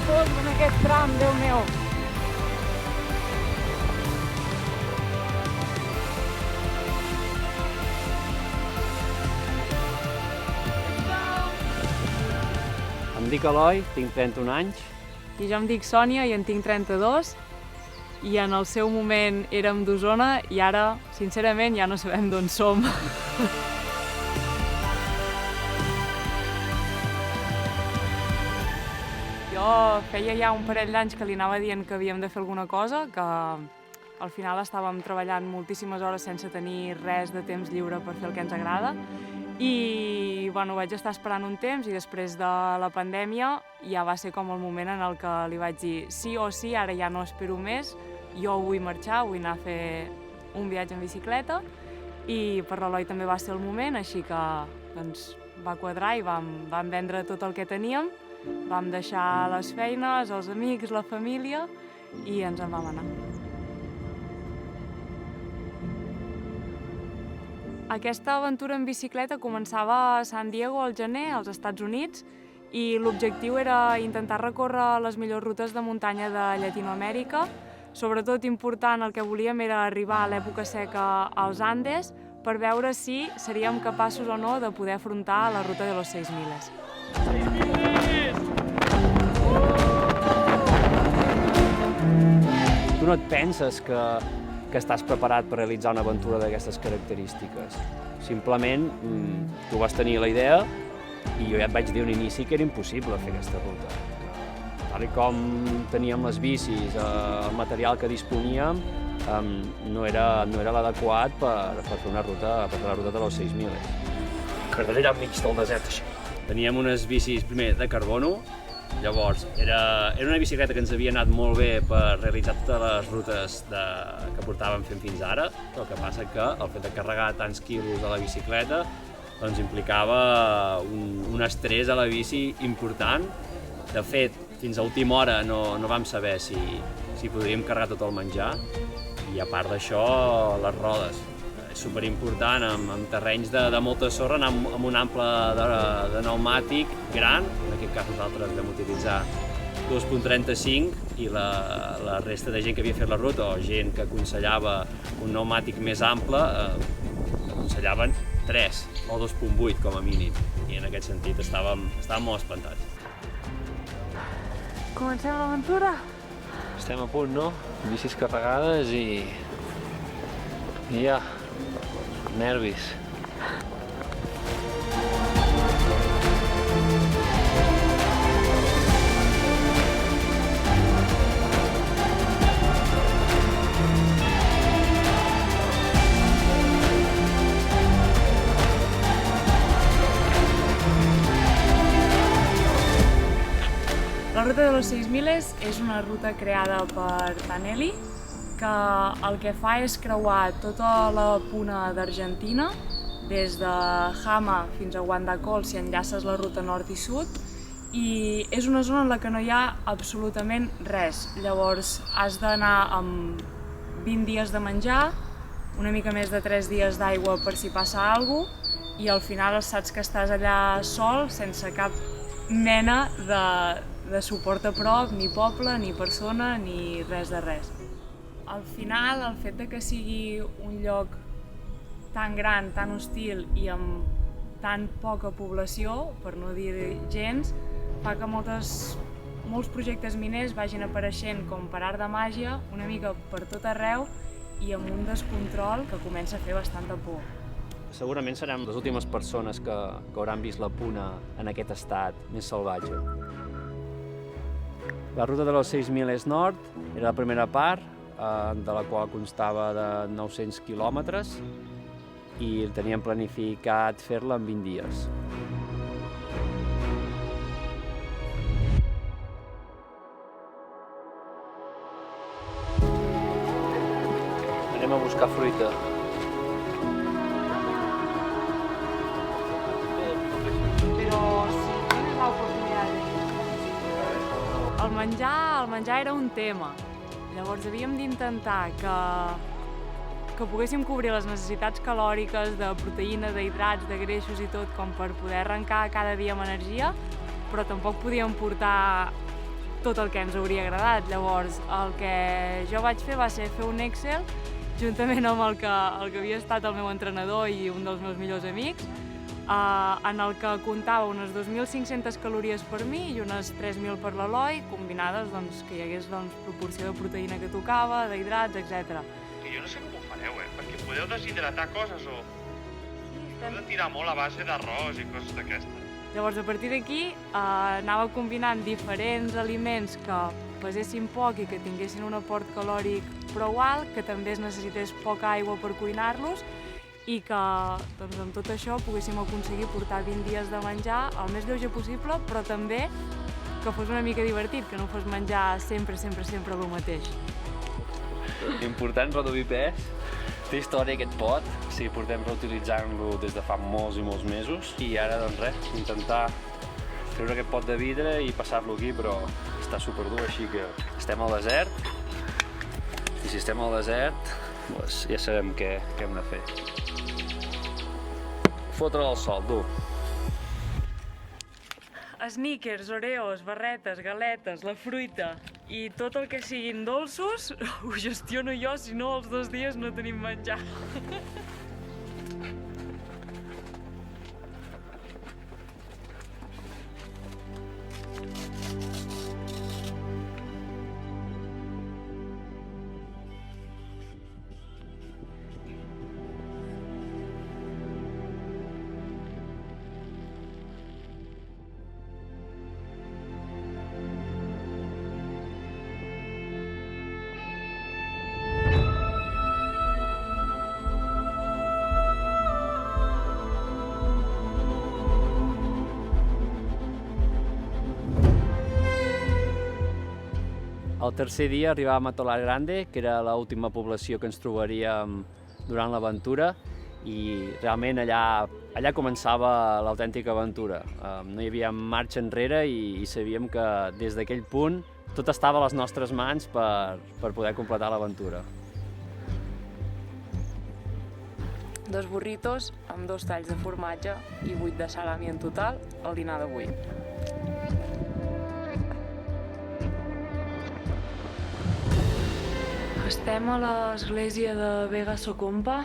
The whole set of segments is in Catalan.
fons en aquest tram, Déu meu. Em dic Eloi, tinc 31 anys. I jo em dic Sònia i en tinc 32. I en el seu moment érem d'Osona i ara, sincerament, ja no sabem d'on som. Jo feia ja un parell d'anys que li anava dient que havíem de fer alguna cosa, que al final estàvem treballant moltíssimes hores sense tenir res de temps lliure per fer el que ens agrada. I bueno, vaig estar esperant un temps i després de la pandèmia ja va ser com el moment en el que li vaig dir sí o sí, ara ja no espero més, jo vull marxar, vull anar a fer un viatge en bicicleta i per l'Eloi també va ser el moment, així que doncs, va quadrar i vam vendre tot el que teníem, vam deixar les feines, els amics, la família i ens en vam anar. Aquesta aventura en bicicleta començava a San Diego al gener, als Estats Units, i l'objectiu era intentar recórrer les millors rutes de muntanya de Llatinoamèrica. Sobretot important, el que volíem era arribar a l'època seca als Andes per veure si seríem capaços o no de poder afrontar la ruta de los 6 miles. Tu no et penses que estàs preparat per realitzar una aventura d'aquestes característiques. Simplement, tu vas tenir la idea i jo ja et vaig dir a un inici que era impossible fer aquesta ruta. Tal com teníem les bicis, el material que disponíem, no era l'adequat per fer la ruta de los 6 miles. M'agradaria allà enmig del desert, així. Teníem unes bicis, primer, de carbono. Llavors, era una bicicleta que ens havia anat molt bé per realitzar totes les rutes que portàvem fent fins ara. El que passa que el fet de carregar tants quilos a la bicicleta doncs implicava un estrès a la bici important. De fet, fins a última hora no vam saber si podríem carregar tot el menjar. I a part d'això, les rodes. És superimportant amb terrenys de molta sorra, anar amb un ample de pneumàtic gran. En aquest cas nosaltres vam utilitzar 2.35 i la resta de gent que havia fet la ruta o gent que aconsellava un pneumàtic més ample aconsellaven 3 o 2.8 com a mínim. I en aquest sentit estàvem molt espantats. Comencem l'aventura? Estem a punt, no? Bicis carregades i ja, nervis. La ruta de los 6 miles és una ruta creada per Tanelli, que el que fa és creuar tota la puna d'Argentina, des de Jama fins a Guandacol si enllaces la ruta nord i sud, i és una zona en la que no hi ha absolutament res. Llavors has d'anar amb 20 dies de menjar, una mica més de 3 dies d'aigua per si passa alguna cosa, i al final saps que estàs allà sol, sense cap mena de suport a prop, ni poble, ni persona, ni res de res. Al final, el fet de que sigui un lloc tan gran, tan hostil i amb tan poca població, per no dir gens, fa que molts projectes miners vagin apareixent com per art de màgia, una mica per tot arreu i amb un descontrol que comença a fer bastanta por. Segurament serem les últimes persones que hauran vist la puna en aquest estat més salvatge. La ruta de los 6 miles nord era la primera part, de la qual constava de 900 quilòmetres i teníem planificat fer-la en 20 dies. Anem a buscar fruita. Però si tienes la oportunidad de... El menjar era un tema. Llavors havíem d'intentar que poguéssim cobrir les necessitats calòriques de proteïna, d'hidrats, de greixos i tot com per poder arrencar cada dia amb energia, però tampoc podíem portar tot el que ens hauria agradat. Llavors, el que jo vaig fer va ser fer un Excel juntament amb el que havia estat el meu entrenador i un dels meus millors amics, en el que comptava unes 2.500 calories per mi i unes 3.000 per l'Eloi, combinades que hi hagués proporció de proteïna que tocava, d'hidrats, etc. Que jo no sé com ho fareu, perquè podeu deshidratar coses o heu de tirar molt a base d'arròs i coses d'aquestes. Llavors, a partir d'aquí, anava combinant diferents aliments que pesessin poc i que tinguessin un aport calòric prou alt, que també es necessités poca aigua per cuinar-los i que amb tot això poguéssim aconseguir portar 20 dies de menjar el més lleuger possible, però també que fos una mica divertit, que no fos menjar sempre el mateix. Important reduir pes. Té història aquest pot, o sigui, portem reutilitzant-lo des de fa molts i molts mesos i ara, doncs res, intentar treure aquest pot de vidre i passar-lo aquí, però està superdur, així que estem al desert i si estem al desert, doncs ja sabem què hem de fer. Fotre al sol, tu. Snickers, Oreos, barretes, galetes, la fruita i tot el que siguin dolços ho gestiono jo, si no els 2 dies no tenim menjar. El tercer dia arribàvem a Tolar Grande, que era l'última població que ens trobaríem durant l'aventura, i realment allà començava l'autèntica aventura. No hi havia marxa enrere i sabíem que des d'aquell punt tot estava a les nostres mans per poder completar l'aventura. 2 burritos amb 2 talls de formatge i 8 de salami en total al dinar d'avui. Estem a l'església de Vega Socompa.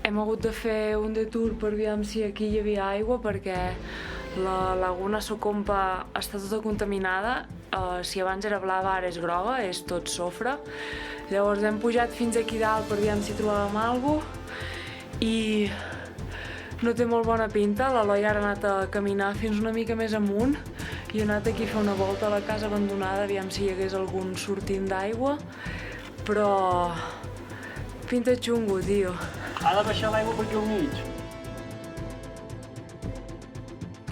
Hem hagut de fer un detour per veure si aquí hi havia aigua perquè la laguna Socompa està tota contaminada. Si abans era blava, ara és groga, és tot sofre. Llavors hem pujat fins aquí dalt per veure si trobàvem alguna cosa i no té molt bona pinta. L'Eloi ara ha anat a caminar fins una mica més amunt i ha anat aquí a fer una volta a la casa abandonada a veure si hi hagués algun sortint d'aigua. Però pinta xungo, tio. Ha de baixar l'aigua per aquí al mig.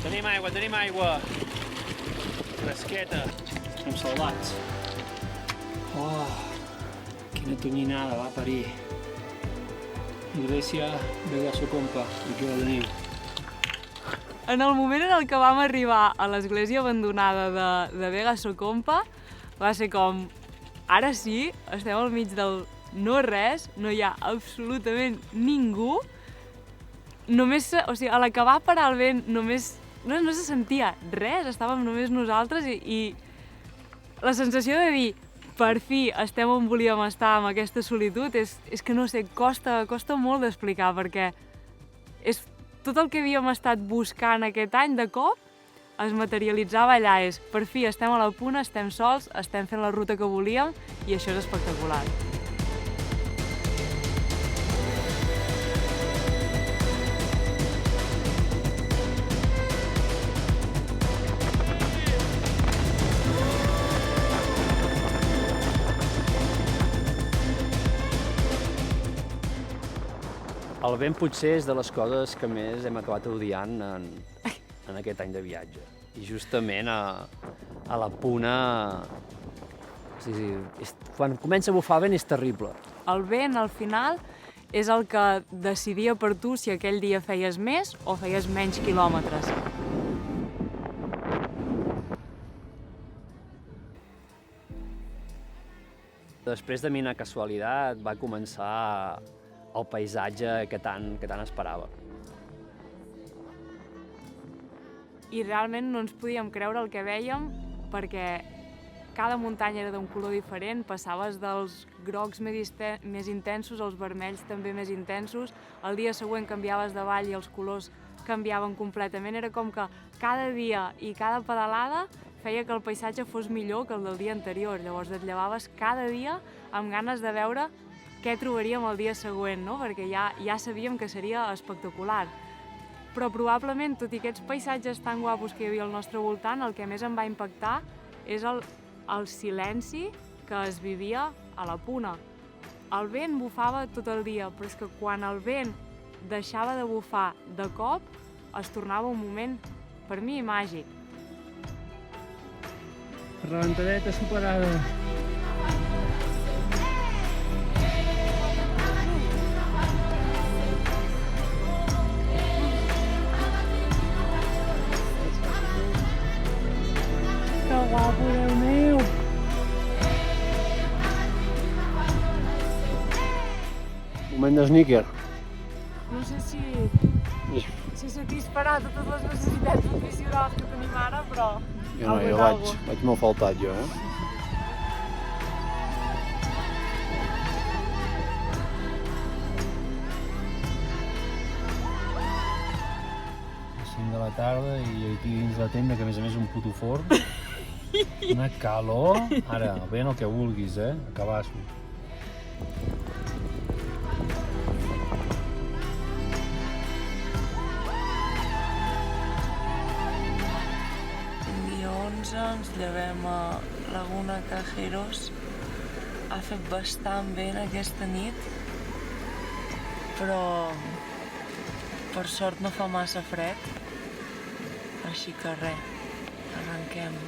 Tenim aigua. Fresqueta. Estem salvats. Oh, quina tonyinada, va parir. Iglesia Vega Socompa, aquí la tenim. En el moment en el que vam arribar a l'església abandonada de Vega Socompa, va ser com... Ara sí, estem al mig del no res, no hi ha absolutament ningú. A l'acabar parar el vent només no se sentia res, estàvem només nosaltres i la sensació de dir per fi estem on volíem estar amb aquesta solitud és que no sé, costa molt d'explicar perquè és tot el que havíem estat buscant aquest any de cop es materialitzava allà, per fi estem a la puna, estem sols, estem fent la ruta que volíem i això és espectacular. El vent potser és de les coses que més hem acabat odiant en aquest any de viatge. I justament a la puna... Quan comença a bufar vent és terrible. El vent, al final, és el que decidia per tu si aquell dia feies més o feies menys quilòmetres. Després de Mina Casualitat va començar el paisatge que tant esperava. I realment no ens podíem creure el que vèiem perquè cada muntanya era d'un color diferent, passaves dels grocs més intensos als vermells també més intensos, el dia següent canviaves de vall i els colors canviaven completament, era com que cada dia i cada pedalada feia que el paisatge fos millor que el del dia anterior, llavors et llevaves cada dia amb ganes de veure què trobaríem el dia següent, no? Perquè ja sabíem que seria espectacular. Però probablement, tot i aquests paisatges tan guapos que hi havia al nostre voltant, el que més em va impactar és el silenci que es vivia a la Puna. El vent bufava tot el dia, però és que quan el vent deixava de bufar de cop, es tornava un moment, per mi, màgic. Reventadeta superada. Que guapo, Déu meu! Moment de sneaker. No sé si satisfarà totes les necessitats nutricionals que tenim ara, però... Jo vaig molt faltat, jo, eh? A 5 de la tarda i aquí dins la tenda, que a més és un puto forn. Una calor. Ara, ben el que vulguis, eh? A cabassos. Ens llevem a Laguna Cajeros. Ha fet bastant vent aquesta nit, però per sort no fa massa fred, així que res, arrenquem.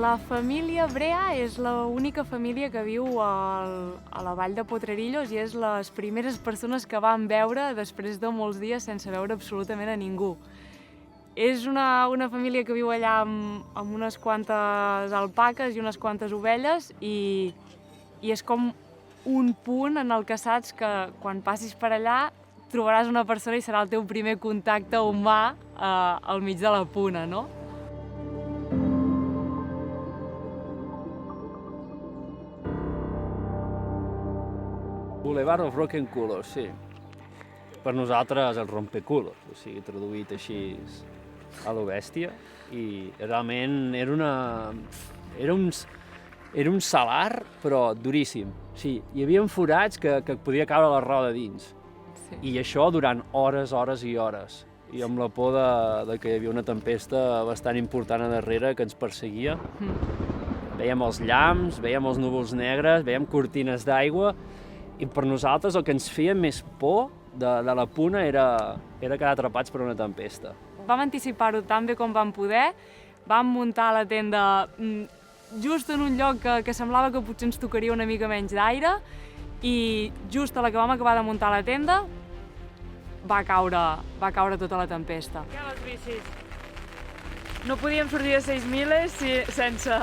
La família Brea és l'única família que viu a la vall de Potrerillos i és les primeres persones que vam veure després de molts dies sense veure absolutament a ningú. És una família que viu allà amb unes quantes alpaques i unes quantes ovelles i és com un punt en el que saps que quan passis per allà trobaràs una persona i serà el teu primer contacte humà al mig de la Puna, no? Boulevard of Broken Culos, sí. Per nosaltres el rompeculos, o sigui, traduït així a lo bèstia. I realment era un salar, però duríssim. Sí, hi havia forats que podia caure la roda dins. Sí. I això durant hores, hores i hores. I amb la por de que hi havia una tempesta bastant important a darrere que ens perseguia. Veiem els llamps, veiem els núvols negres, veiem cortines d'aigua. I per nosaltres el que ens feia més por de la Puna era quedar atrapats per una tempesta. Vam anticipar-ho tan bé com vam poder, vam muntar la tenda just en un lloc que semblava que potser ens tocaria una mica menys d'aire i just a la que vam acabar de muntar la tenda va caure tota la tempesta. I les bicis? No podíem sortir de 6 miles sense...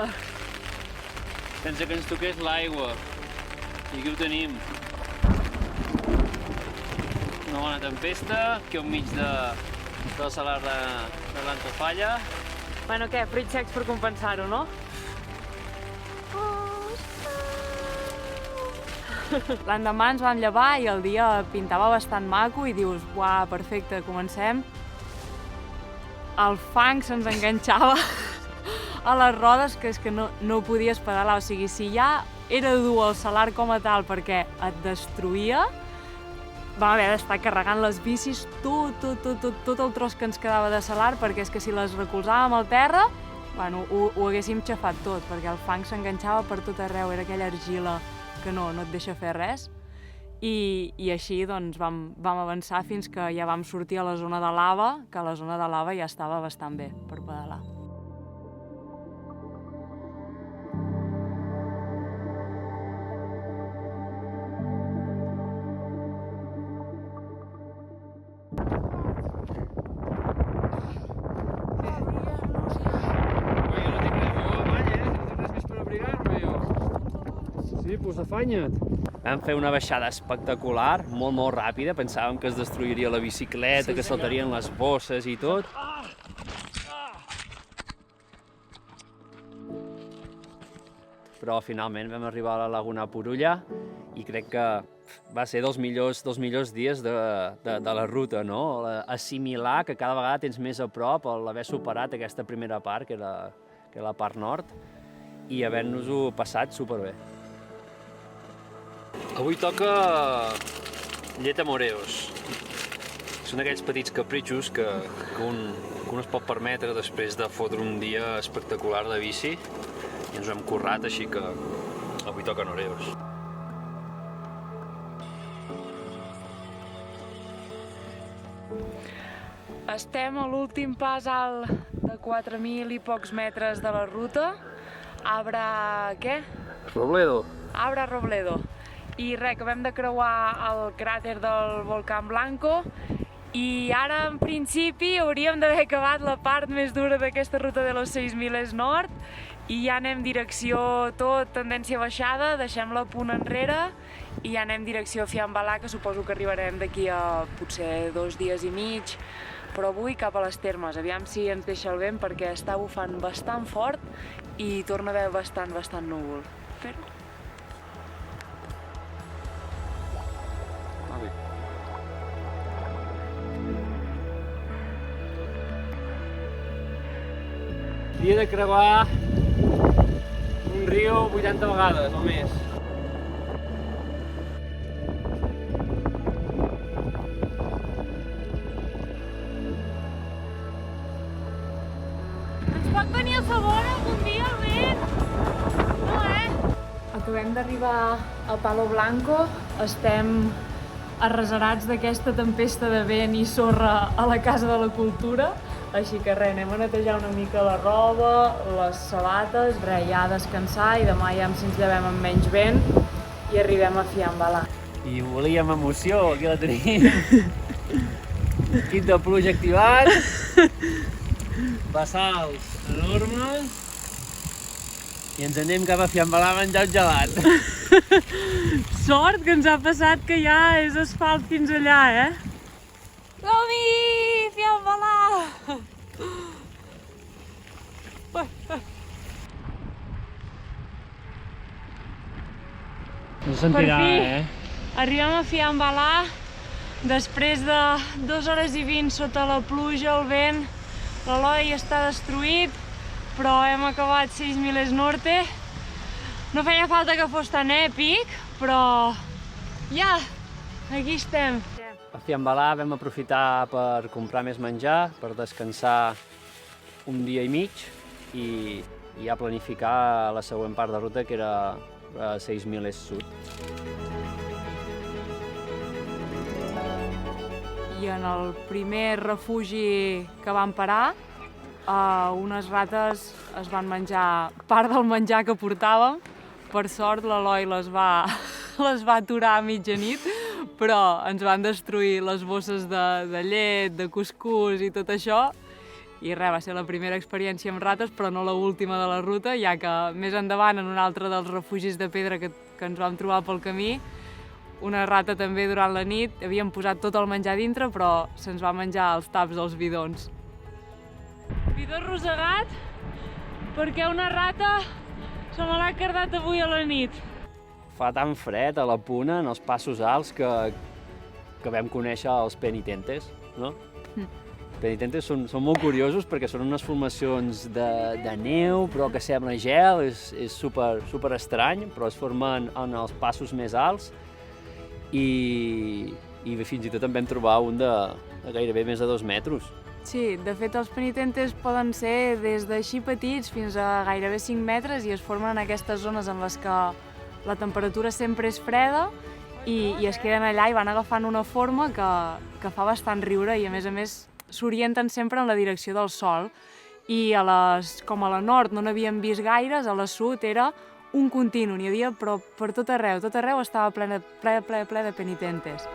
Sense que ens toqués l'aigua. I aquí ho tenim. Una bona tempesta, aquí enmig del salar de l'Antofalla. Bueno, què? Fruits secs per compensar-ho, no? L'endemà ens vam llevar i el dia pintava bastant maco i dius, uah, perfecte, comencem. El fang se'ns enganxava a les rodes, que és que no podies pedalar, o sigui, si ja era dur el salar com a tal perquè et destruïa, vam haver d'estar carregant les bicis tot el tros que ens quedava de salar, perquè és que si les recolzàvem al terra, bueno, ho haguéssim xafat tot, perquè el fang s'enganxava per tot arreu, era aquella argila que no et deixa fer res. I així doncs, vam avançar fins que ja vam sortir a la zona de lava, que la zona de lava ja estava bastant bé per pedalar. pues afanya't. Vam fer una baixada espectacular, molt ràpida, pensàvem que es destruiria la bicicleta, que saltarien les bosses i tot. Però finalment vam arribar a la Laguna Purulla i crec que va ser dels millors dies de la ruta, no? Assimilar que cada vegada tens més a prop l'haver superat aquesta primera part, que era la part nord, i haver-nos-ho passat superbé. Avui toca llet amb Oreos. Són aquells petits capritxos que un es pot permetre després de fotre un dia espectacular de bici, i ens ho hem currat, així que avui toquen Oreos. Estem a l'últim pas alt de 4.000 i pocs metres de la ruta. Abra... què? Robledo. Abra Robledo. I res, acabem de creuar el cràter del volcán Blanco i ara, en principi, hauríem d'haver acabat la part més dura d'aquesta ruta de los 6.000 nord i ja anem direcció tot tendència baixada, deixem-la a punt enrere i ja anem direcció a Fiambalà, que suposo que arribarem d'aquí a potser 2 dies i mig, però avui cap a les Termes. Aviam si ens deixa el vent perquè està bufant bastant fort i torna a haver bastant núvol. Però... Dia de creuar un riu 80 vegades o més. Ens pot venir a favor algun dia el vent? No, Acabem d'arribar a Palo Blanco. Estem arreserats d'aquesta tempesta de vent i sorra a la Casa de la Cultura. Així que res, anem a netejar una mica la roba, les sabates, res, ja a descansar i demà ja si ens llevem amb menys vent i arribem a Fiambalà. I volíem emoció, aquí la tenim. Kit de pluja activat, bassals enormes i ens anem cap a Fiambalà a menjar un gelat. Sort que ens ha passat que ja és asfalt fins allà, Som-hi! Fiambalà! No sentirà, Per fi, arribem a Fiambalà després de 2 hores i 20 sota la pluja, el vent. L'Eloi està destruït, però hem acabat 6.000 norte. No feia falta que fos tan èpic, però ja, aquí estem. A Fiambalà vam aprofitar per comprar més menjar, per descansar un dia i mig i ja planificar la següent part de ruta, que era a 6.000 sud. I en el primer refugi que vam parar, unes rates es van menjar part del menjar que portàvem. Per sort l'Eloi les va aturar a mitjanit, però ens van destruir les bosses de llet, de cuscús i tot això. I res, va ser la primera experiència amb rates, però no l'última de la ruta, ja que més endavant, en un altre dels refugis de pedra que ens vam trobar pel camí, una rata també durant la nit, havíem posat tot el menjar dintre, però se'ns va menjar els taps dels bidons. Bidó arrossegat perquè una rata se me l'ha cardat avui a la nit. Fa tan fred a la Puna, en els passos alts, que vam conèixer els penitentes, no? Penitentes són molt curiosos perquè són unes formacions de neu, però que sembla gel, és super estrany, però es formen en els passos més alts i fins i tot en vam trobar un de gairebé més de 2 metres. Sí, de fet els penitentes poden ser des d'així petits fins a gairebé 5 metres i es formen en aquestes zones en les que la temperatura sempre és freda i es queden allà i van agafant una forma que fa bastant riure i a més s'orienten sempre en la direcció del sol. I com a la nord no n'havíem vist gaires, a la sud era un continu, n'hi havia però per tot arreu estava ple de penitentes.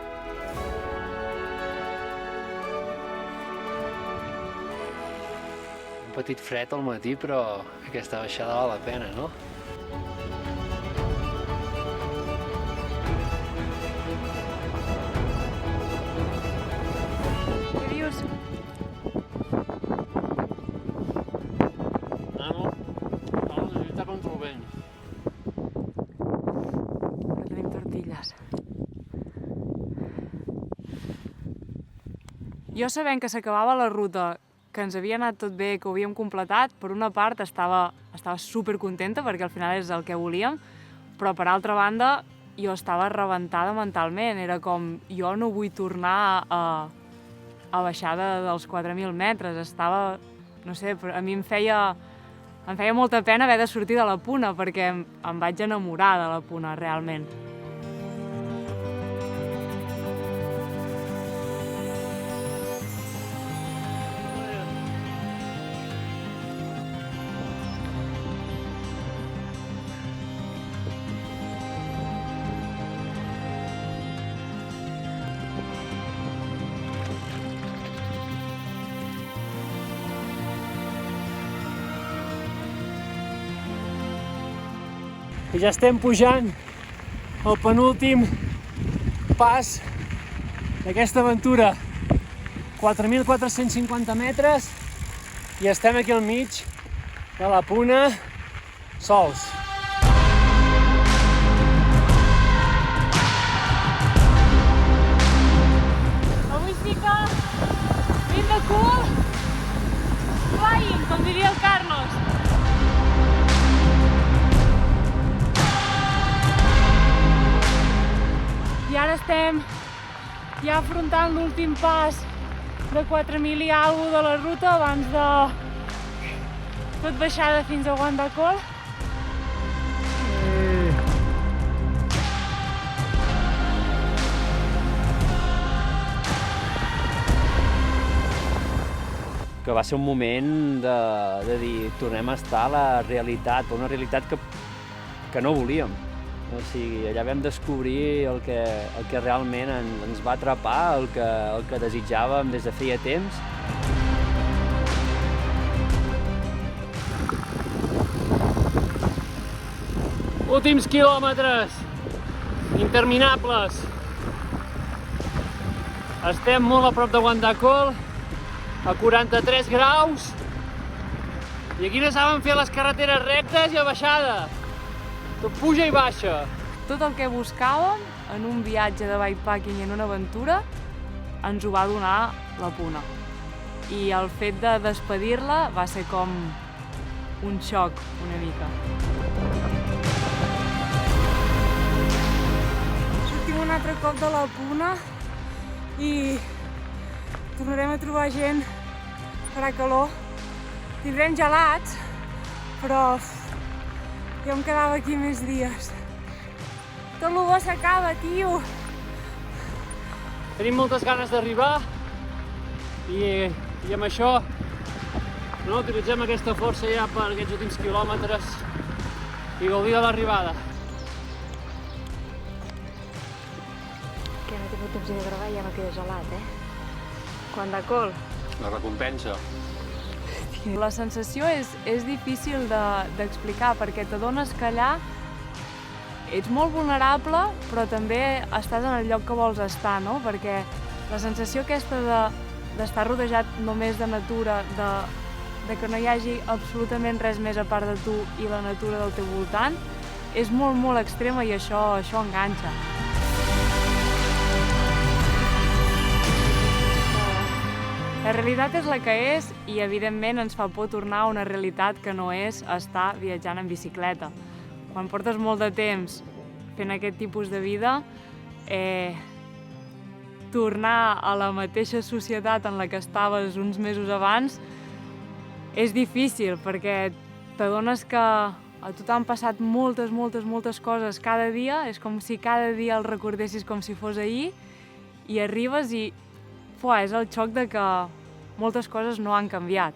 Un petit fred al matí, però aquesta baixada val la pena, no? Jo sabent que s'acabava la ruta, que ens havia anat tot bé, que ho havíem completat, per una part estava supercontenta perquè al final és el que volíem, però per altra banda jo estava rebentada mentalment, era com jo no vull tornar a baixar dels 4.000 metres, estava, no sé, a mi em feia molta pena haver de sortir de la Puna perquè em vaig enamorar de la Puna realment. I ja estem pujant el penúltim pas d'aquesta aventura. 4.450 metres i estem aquí al mig de la Puna sols. Avui sí que ben de cul, flying, com diria el Carlos. I ara estem ja afrontant l'últim pas de 4.000 i alguna de la ruta abans de tot baixada fins a Guandacol. Que va ser un moment de dir tornem a estar a la realitat, una realitat que no volíem. O sigui, allà vam descobrir el que realment ens va atrapar, el que desitjàvem des de feia temps. Últims quilòmetres interminables. Estem molt a prop de Guandacol, a 43 graus, i aquí no saben fer les carreteres rectes i a baixada. Tot puja i baixa. Tot el que buscàvem en un viatge de bikepacking i en una aventura ens ho va donar la Puna. I el fet de despedir-la va ser com un xoc, una mica. Sortim un altre cop de la Puna i tornarem a trobar gent, farà calor. Tindrem gelats, però jo em quedava aquí més dies. Tot el bo s'acaba, tio! Tenim moltes ganes d'arribar i amb això utilitzem aquesta força ja per aquests últims quilòmetres i gaudir de l'arribada. Que no he tingut temps de gravar i ja no queda gelat, Guandacol. La recompensa. La sensació és difícil d'explicar perquè t'adones que allà ets molt vulnerable però també estàs en el lloc que vols estar, no? Perquè la sensació aquesta d'estar rodejat només de natura, de que no hi hagi absolutament res més a part de tu i la natura del teu voltant, és molt, molt extrema i això enganxa. La realitat és la que és i, evidentment, ens fa por tornar a una realitat que no és estar viatjant en bicicleta. Quan portes molt de temps fent aquest tipus de vida, tornar a la mateixa societat en la que estaves uns mesos abans és difícil perquè t'adones que a tu t'han passat moltes coses cada dia, és com si cada dia el recordessis com si fos ahir i arribes i és el xoc de que moltes coses no han canviat.